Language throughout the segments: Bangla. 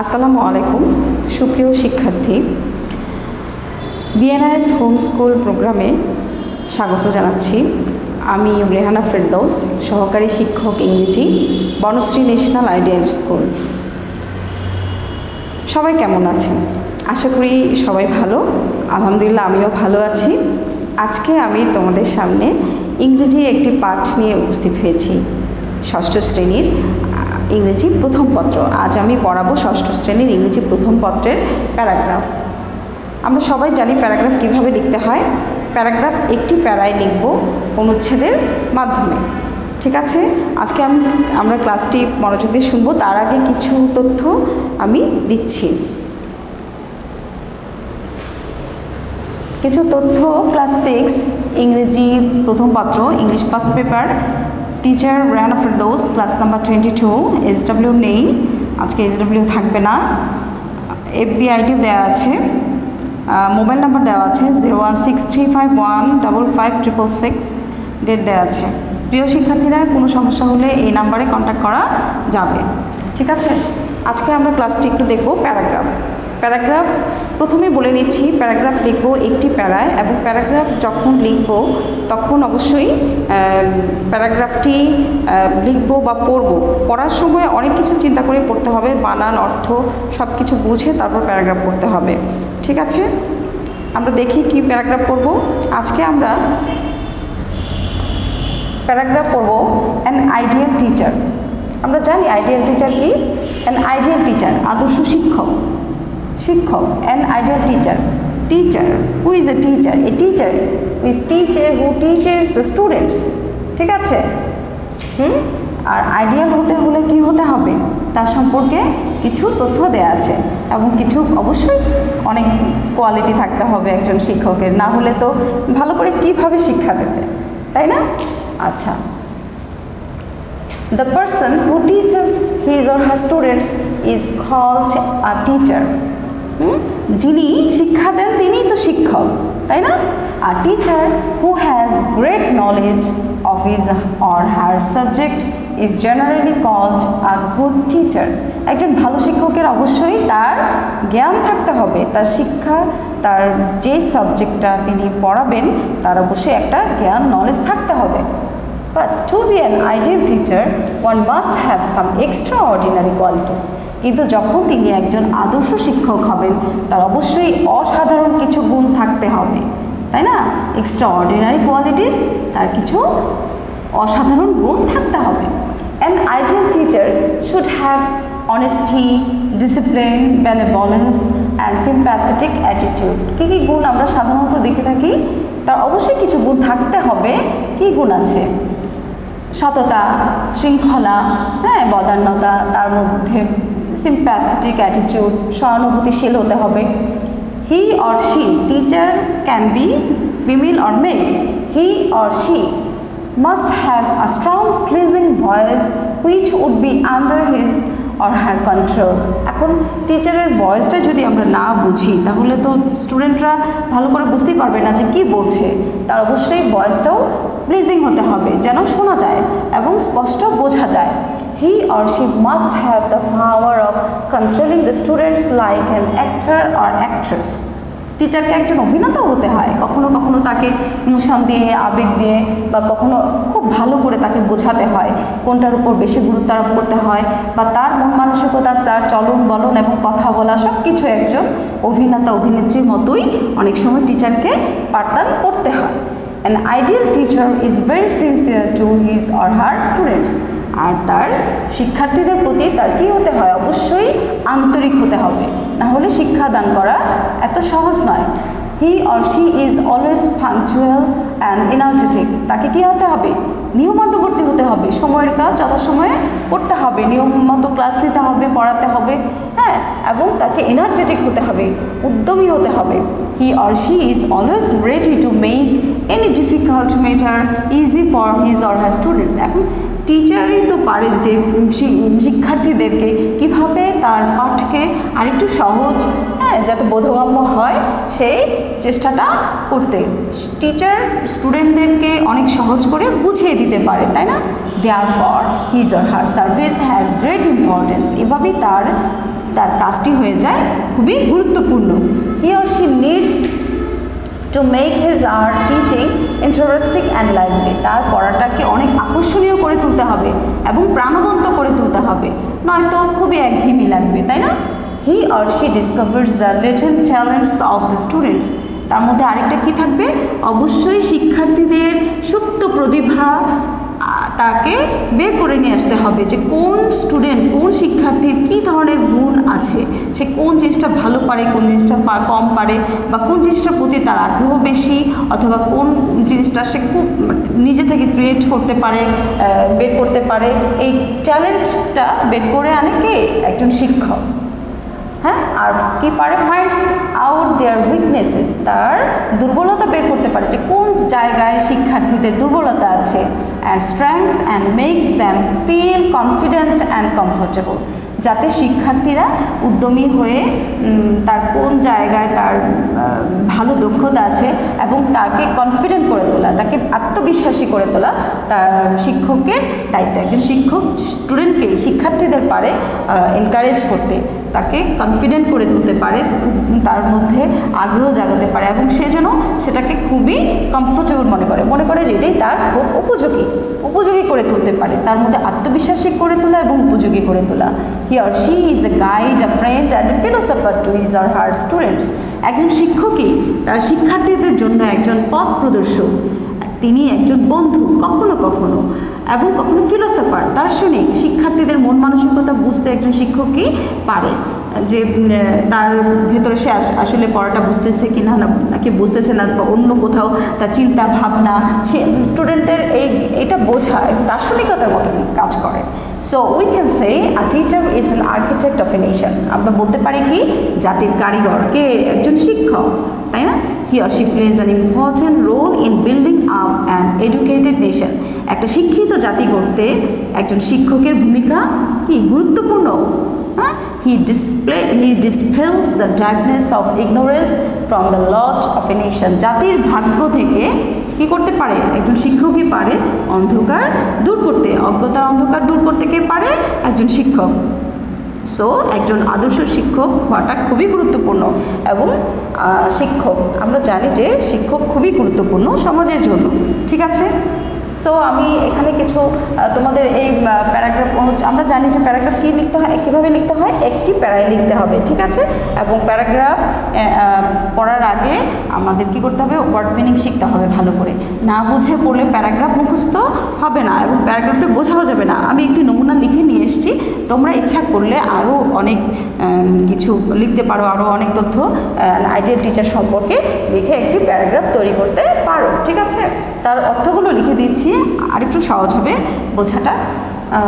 আসসালামু আলাইকুম সুপ্রিয় শিক্ষার্থী, বিএনআইএস হোম স্কুল প্রোগ্রামে স্বাগত জানাচ্ছি। আমি রেহানা ফেরদৌস, সহকারী শিক্ষক ইংরেজি, বনশ্রী ন্যাশনাল আইডিয়াল স্কুল। সবাই কেমন আছেন? আশা করি সবাই ভালো। আলহামদুলিল্লাহ, আমিও ভালো আছি। আজকে আমি তোমাদের সামনে ইংরেজি একটি পাঠ নিয়ে উপস্থিত হয়েছি, ষষ্ঠ শ্রেণীর ইংরেজি প্রথম পত্র। আজ আমি পড়াবো ষষ্ঠ শ্রেণীর ইংরেজি প্রথম পত্রের প্যারাগ্রাফ। আমরা সবাই জানি প্যারাগ্রাফ কিভাবে লিখতে হয়। প্যারাগ্রাফ একটি প্যারায় লিখব অনুচ্ছেদের মাধ্যমে। ঠিক আছে, আজকে আমরা ক্লাসটি মনোযোগ দিয়ে শুনবো। তার আগে কিছু তথ্য আমি দিচ্ছি। কিছু তথ্য, ক্লাস 6 ইংরেজি প্রথম পত্র, English first paper, teacher Rehana Ferdous, class number 22। SW নেই, আজকে SW থাকবে না। FB ID দেওয়া আছে, মোবাইল নাম্বার দেওয়া আছে 01635155666, ডেট দেওয়া আছে। প্রিয় শিক্ষার্থীরা, কোনো সমস্যা হলে এই নাম্বারে কন্ট্যাক্ট করা যাবে। ঠিক আছে, আজকে আমরা ক্লাসটি একটু দেখব। প্যারাগ্রাফ প্রথমে বলে নিচ্ছি, প্যারাগ্রাফ লিখব একটি প্যারায়, এবং প্যারাগ্রাফ যখন লিখব তখন অবশ্যই প্যারাগ্রাফটি লিখব বা পড়ার সময় অনেক কিছু চিন্তা করে পড়তে হবে। বানান, অর্থ সব কিছু বুঝে তারপর প্যারাগ্রাফ পড়তে হবে। ঠিক আছে, আমরা দেখি কি প্যারাগ্রাফ পড়ব। আজকে আমরা প্যারাগ্রাফ পড়ব অ্যান আইডিয়াল টিচার। আমরা জানি আইডিয়াল টিচার কি। অ্যান আইডিয়াল টিচার, আদর্শ শিক্ষক। An ideal teacher. Who is a teacher? A teacher is who teaches the students. ঠিক আছে, আর আইডিয়াল হতে হলে কি হতে হবে, তার সম্পর্কে কিছু তথ্য দেয়া আছে, এবং কিছু অবশ্যই অনেক কোয়ালিটি থাকতে হবে একজন শিক্ষকের, না হলে তো ভালো করে কিভাবে শিক্ষা দেবে, তাই না? আচ্ছা, the person who teaches his or her students is called a teacher. যিনি শিক্ষা দেন তিনি তো শিক্ষক, তাই না? A teacher who has great knowledge of his or her subject is generally called a good teacher. একজন ভালো শিক্ষকের অবশ্যই তার জ্ঞান থাকতে হবে, তার শিক্ষা, তার যে সাবজেক্টটা তিনি পড়াবেন তার অবশ্যই একটা জ্ঞান, নলেজ থাকতে হবে। But to be an ideal teacher, one must have some extraordinary qualities. কিন্তু যখন তিনি একজন আদর্শ শিক্ষক হবেন তার অবশ্যই অসাধারণ কিছু গুণ থাকতে হবে, তাই না? এক্সট্রাঅর্ডিনারি কোয়ালিটিস, তার কিছু অসাধারণ গুণ থাকতে হবে। An ideal teacher should have honesty, discipline, benevolence and sympathetic attitude. কি কি গুণ আমরা সাধারণত দেখে থাকি? তার অবশ্যই কিছু গুণ থাকতে হবে। কি গুণ আছে? সততা, শৃঙ্খলা, বদান্যতা, তার মধ্যে sympathetic attitude, সহানুভূতিশীল হতে হবে। He or she, teacher can be female or male. He or she must have a strong pleasing voice which would be under his or her control. এখন টিচারের ভয়েসটা যদি আমরা না বুঝি তাহলে তো স্টুডেন্টরা ভালো করে বুঝতেই পারবে না যে কি বলছে। তার অবশ্যই ভয়েসটাও প্লিজিং হতে হবে, যেন শোনা যায় এবং স্পষ্ট বোঝা যায়। He or she must have the power of controlling the students like an actor or actress. টিচারকে একজন অভিনেতা হতে হয়, কখনো কখনো তাকে ইমোশন দিয়ে, আবেগ দিয়ে, বা কখনো খুব ভালো করে তাকে বোঝাতে হয় কোনটার উপর বেশি গুরুত্ব আরোপ করতে হয়, বা তার মন মানসিকতা, তার চলন বলন এবং কথা বলা সব কিছু একজন অভিনেতা অভিনেত্রীর মতোই অনেক সময় টিচারকে পাঠদান করতে হয়। An ideal teacher is very sincere to his or her students. আর তার শিক্ষার্থীদের প্রতি তার কি হতে হয়? অবশ্যই আন্তরিক হতে হবে, না হলে শিক্ষাদান করা এত সহজ নয়। He or she is always punctual and energetic. তাকে কি হতে হবে? নিয়মানুবর্তী হতে হবে, সময়ের কাজ যথাসময়ে করতে হবে, নিয়ম মতো ক্লাস নিতে হবে, পড়াতে হবে, এবং তাকে এনার্জেটিক হতে হবে, উদ্যমী হতে হবে। He or she is always ready to make any difficult matter easy for his or her students. এখন টিচারই তো পারে যে শিক্ষার্থীদেরকে কিভাবে তার পাঠকে আরেকটু সহজ, যাতে বোধগম্য হয় সেই চেষ্টাটা করতে। টিচার স্টুডেন্টদেরকে অনেক সহজ করে বুঝিয়ে দিতে পারে, তাই না? Therefore his or her service has great importance. এভাবেই তার তার কাজটি হয়ে যায় খুবই গুরুত্বপূর্ণ। He or she needs to make his her teaching interesting and lively, তার পড়াটাকে অনেক আকর্ষণীয় করে তুলতে হবে এবং প্রাণবন্ত করে তুলতে হবে, নয়তো খুবই একঘেয়েমি লাগবে, তাই না? He or she ডিসকভার্স the little talents of the students, তার মধ্যে আরেকটা কি থাকবে, অবশ্যই শিক্ষার্থীদের সুপ্ত প্রতিভা তাকে বের করে নিয়ে আসতে হবে, যে কোন স্টুডেন্ট, কোন শিক্ষার্থীর কী ধরনের গুণ আছে, সে কোন জিনিসটা ভালো পারে, কোন জিনিসটা কম পারে, বা কোন জিনিসটার প্রতি তার আগ্রহ বেশি, অথবা কোন জিনিসটা সে খুব নিজে থেকে ক্রিয়েট করতে পারে, বের করতে পারে। এই ট্যালেন্টটা বের করে আনে কে? একজন শিক্ষক। হ্যাঁ, আর কি পারে? ফাইন্ডস আউট দেয়ার উইকনেসেস, তার দুর্বলতা বের করতে পারে, যে কোন জায়গায় শিক্ষার্থীদের দুর্বলতা আছে, and strengths and makes them feel confident and comfortable, যাতে শিক্ষার্থীরা উদ্যমী হয়ে তার কোন জায়গায় তার ভালো দক্ষতা আছে এবং তাকে কনফিডেন্ট করে তোলা, তাকে আত্মবিশ্বাসী করে তোলা তার শিক্ষকের দায়িত্ব। একজন শিক্ষক স্টুডেন্টকে, শিক্ষার্থীদের পারে এনকারেজ করতে, তাকে কনফিডেন্ট করে তুলতে পারে, তার মধ্যে আগ্রহ জাগাতে পারে, এবং সে যেন সেটাকে খুবই কমফোর্টেবল মনে করে যে এটাই তার খুব উপযোগী করে তুলতে পারে, তার মধ্যে আত্মবিশ্বাসী করে তোলা এবং উপযোগী করে তোলা। হি or she is a guide, a friend and a philosopher to his or her students, একজন শিক্ষকই তার শিক্ষার্থীদের জন্য একজন পথ প্রদর্শক, তিনি একজন বন্ধু কখনো কখনো, এবং কখনো ফিলোসফার, দার্শনিক। শিক্ষার্থীদের মন মানসিকতা বুঝতে একজন শিক্ষকই পারে, যে তার ভেতরে সে আসলে পড়াটা বুঝতেছে কি না, নাকি বুঝতেছে না, বা অন্য কোথাও তার চিন্তা ভাবনা, সে স্টুডেন্টের এইটা বোঝা দার্শনিকতার মতো কাজ করে। So we can say a teacher is an architect of a nation, আমরা বলতে পারি কি জাতির কারিগর কে? একজন শিক্ষক, তাই না? He or she plays an important role in building up an educated nation, একটা শিক্ষিত জাতি গড়তে একজন শিক্ষকের ভূমিকা কি গুরুত্বপূর্ণ। হ্যাঁ, হি dispels the darkness of ignorance from the lot of a nation, জাতির ভাগ্য থেকে কি করতে পারে? একজন শিক্ষকই পারে অন্ধকার দূর করতে, অজ্ঞতার অন্ধকার দূর করতে কে পারে? একজন শিক্ষক। সো একজন আদর্শ শিক্ষক হওয়াটা খুবই গুরুত্বপূর্ণ, এবং শিক্ষক আমরা জানি যে শিক্ষক খুবই গুরুত্বপূর্ণ সমাজের জন্য, ঠিক আছে? সো আমি এখানে কিছু তোমাদের এই প্যারাগ্রাফ, আমরা জানি যে প্যারাগ্রাফ কী লিখতে হয়, কীভাবে লিখতে হয়, একটি প্যারায় লিখতে হবে, ঠিক আছে? এবং প্যারাগ্রাফ পড়ার আগে আমাদের কি করতে হবে? ওয়ার্ড মিনিং শিখতে হবে ভালো করে, না বুঝে পড়লে প্যারাগ্রাফ মুখস্থ হবে না এবং প্যারাগ্রাফটা বোঝাও যাবে না। আমি একটি নমুনা লিখে নিয়ে এসেছি, তোমরা ইচ্ছা করলে আরও অনেক কিছু লিখতে পারো, আরও অনেক তথ্য আইডিয়াল টিচার সম্পর্কে লিখে একটি প্যারাগ্রাফ তৈরি করতে পারো, ঠিক আছে? তার অর্থগুলো লিখে দিচ্ছি, আরেকটু সহজ হবে বোঝাটা।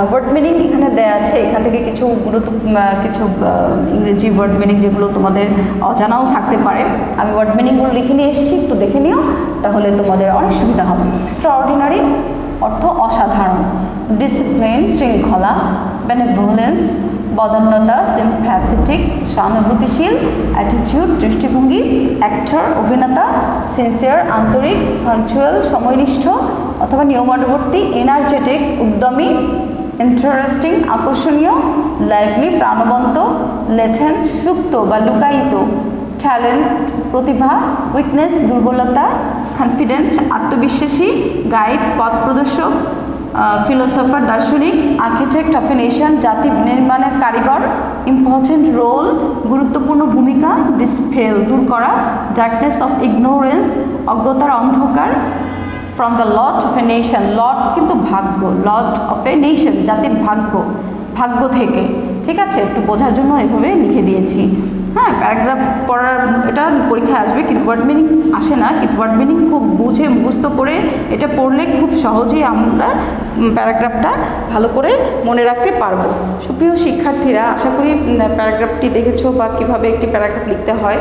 ওয়ার্ড মিনিং এখানে দেওয়া আছে, এখান থেকে কিছু কিছু ইংরেজি ওয়ার্ড মিনিং যেগুলো তোমাদের অজানাও থাকতে পারে, আমি ওয়ার্ড মিনিংগুলো লিখে নিয়ে এসেছি, একটু দেখে নিও, তাহলে তোমাদের অনেক সুবিধা হবে। এক্সট্রাঅর্ডিনারি অর্থ অসাধারণ, ডিসিপ্লিন শৃঙ্খলা, বেনেভোলেন্স বদান্যতা, সিম্প্যাথেটিক সহানুভূতিশীল, অ্যাটিটিউড দৃষ্টিভঙ্গি, অ্যাক্টর অভিনেতা, সিনসিয়ার আন্তরিক, পাঞ্চুয়াল সময়নিষ্ঠ অথবা নিয়মানুবর্তী, এনার্জেটিক উদ্যমী, ইন্টারেস্টিং আকর্ষণীয়, লাইভলি প্রাণবন্ত, লেটেন্ট সুপ্ত বা লুকায়িত, ট্যালেন্ট প্রতিভা, উইকনেস দুর্বলতা, কনফিডেন্ট আত্মবিশ্বাসী, গাইড পথ প্রদর্শক, ফিলোসফার দার্শনিক, আর্কিটেক্ট অফ এ নেশন জাতি নির্মাণের কারিগর, ইম্পর্টেন্ট রোল গুরুত্বপূর্ণ ভূমিকা, ডিসপেল দূর করা, ডার্কনেস অফ ইগনোরেন্স অজ্ঞতার অন্ধকার, from the lot of a nation, lot কিন্তু ভাগ্য, লট অফ এ নেশন জাতির ভাগ্য থেকে, ঠিক আছে? একটু বোঝার জন্য এভাবে লিখে দিয়েছি। হ্যাঁ, প্যারাগ্রাফ পড়ার এটা পরীক্ষায় আসবে, কিন্তু ওয়ার্ড মিনিং আসে না, কিন্তু ওয়ার্ড মিনিং খুব বুঝে মুখস্থ করে এটা পড়লে খুব সহজেই আমরা প্যারাগ্রাফটা ভালো করে মনে রাখতে পারবো। সুপ্রিয় শিক্ষার্থীরা, আশা করি প্যারাগ্রাফটি দেখেছো বা কীভাবে একটি প্যারাগ্রাফ লিখতে হয়,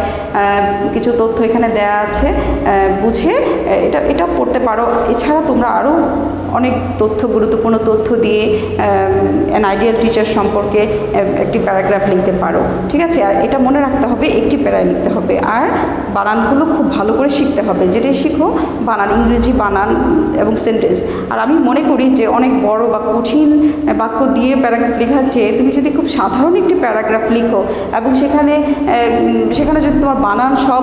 কিছু তথ্য এখানে দেয়া আছে, বুঝে এটা পড়তে পারো। এছাড়া তোমরা আরও অনেক গুরুত্বপূর্ণ তথ্য দিয়ে অ্যান আইডিয়াল টিচার সম্পর্কে একটি প্যারাগ্রাফ লিখতে পারো, ঠিক আছে? আর এটা মনে রাখতে হবে, একটি প্যারায় লিখতে হবে, আর বানানগুলো খুব ভালো করে শিখতে হবে। যেটাই শিখো বানান, ইংরেজি বানান এবং সেন্টেন্স। আর আমি মনে করি যে অনেক বড় বা কঠিন বাক্য দিয়ে প্যারাগ্রাফ লেখার চেয়ে তুমি যদি খুব সাধারণ একটি প্যারাগ্রাফ লিখো এবং সেখানে যদি তোমার বানান সব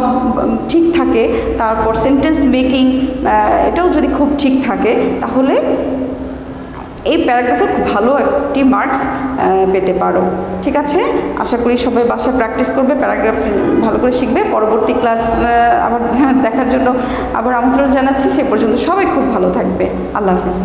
ঠিক থাকে, তারপর সেন্টেন্স মেকিং এটাও যদি খুব ঠিক থাকে, তাহলে এই প্যারাগ্রাফে খুব ভালো একটি মার্কস পেতে পারো। ঠিক আছে, আশা করি সবাই বাসায় প্র্যাকটিস করবে, প্যারাগ্রাফ ভালো করে শিখবে। পরবর্তী ক্লাস আবার দেখার জন্য আবার আমন্ত্রণ জানাচ্ছি। সে পর্যন্ত সবাই খুব ভালো থাকবে। আল্লাহ হাফিজ।